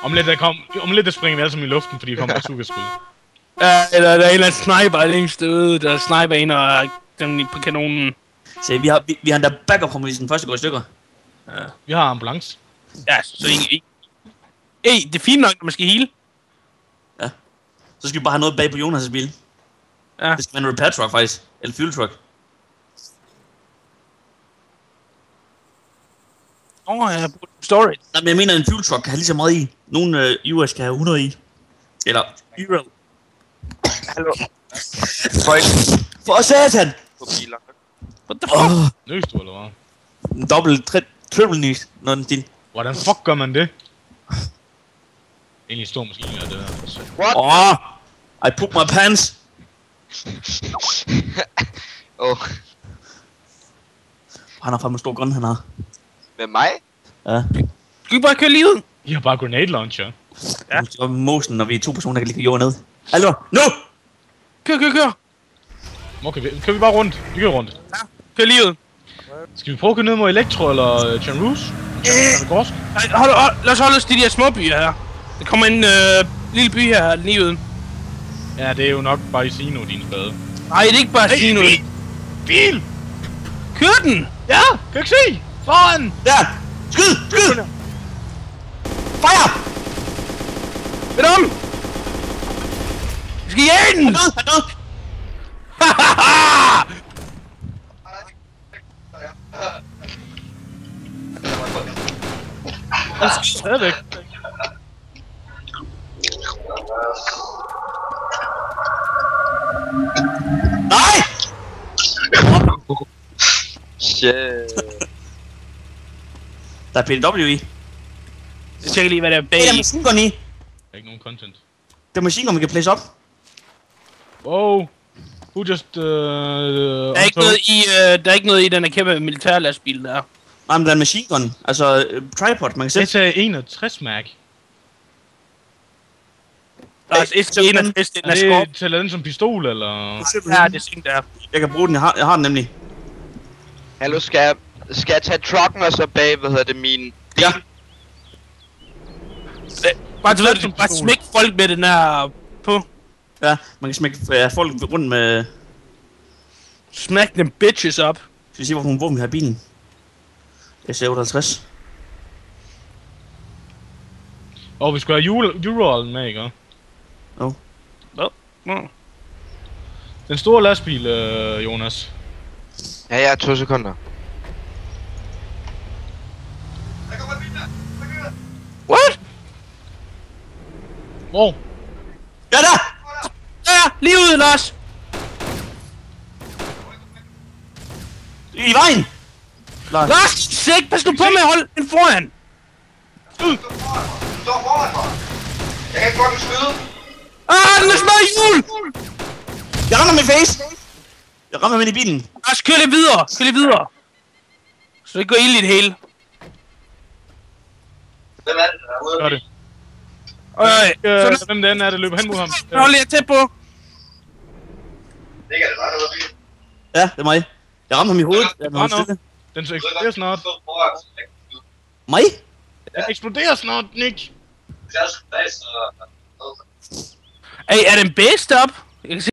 Om lidt der springer vi alle sammen i luften, fordi der kommer bazooka-skud. Ja, eller der er en eller anden sniper længst ude, der sniper en og dem på kanonen. Se, vi har endda backup, hvis den første går i stykker. Ja. Vi har ambulance. Ja, så ikke. Det er fint nok, at man skal heal. Ja. Så skal vi bare have noget bag på Jonas' bil. Ja. Det skal være en repair truck, faktisk. Eller fuel truck. Ja, storage. Nej, men jeg mener, en fuel truck kan have lige så meget i. Nogle US kan have 100 i. Eller euro. Hallo. For satan! På biler. What the fuck? Nøs du, eller hvad? En dobbelt, triple nys, når den din. Hvordan fuck gør man det? Egentlig stor maskine er det der. What? I poop my pants. Han har fandme en stor gun, han har. Med mig? Ja. Skal vi bare køre lige ud? I har bare grenade launcher. Ja. Ja. Mosen, når vi er 2 personer, der kan ligge jorden ned. Hallo, nu! Kør. Okay, kører vi bare rundt? Vi kører rundt. Ja, kør lige ud. Skal vi prøve at køre ned mod Elektro eller Chan Rouge? Hold, lad os holde os til de her små byer her. Der kommer en lille by her lige uden. Ja, det er jo nok bare Isino, din spade. Nej, det er ikke bare Isino. Bil! Kør den! Ja! Kan du ikke se? Foran! Der! Skyd! Fire! Vend om! Vi skal jage den! Han er død! Han skal stadigvæk. Nej! Shit. Der er PW i. Jeg tjekker lige, hvad der er bag. Der er machine gun i. Der er ikke nogen content. Der er machine gun, vi kan place op. Wow. Who just Der er ikke noget i den her kæmpe militærlastbil der. Nej, men der er en machine gun. Altså, tripod, man kan sætte. SA61 mag. Altså, S61, den er skorp. Det tæller den som pistol, eller? Ja, det er sådan der. Jeg kan bruge den, jeg har den nemlig. Hallo, skal jeg tage trucken og så bag, min... Ja. Bare du ved, bare smæk folk med den her på. Ja, man kan smække folk rundt med... Smack dem bitches op. Skal vi se, hvorfor våben vi har i bilen? SA58. Vi skulle have Ural'en med, ikke? Jo. Den store lastbil, Jonas. Ja, 2 sekunder. What? Hvor? Ja, der! Ja, lige ud, Lars. I vejen! Lars, sæk, pas nu på med at holde den foran. Du står foran mig. Jeg kan ikke godt skyde. Den er smadret i hjul. Jeg rammer min face! Jeg rammer min i bilen. Lars, kør lidt videre. Så det går ild i det hele. Hvem er det, der er ude? Gør det. Hvem den er, der løber hen mod ham? Hold lige tæt på. Ligger det bare derude i bilen? Ja, det er mig. Jeg rammer ham i hovedet. Den så eksploderer snart. Mig? Den eksploderer snart, Nick. Er den bedst op? Jeg kan se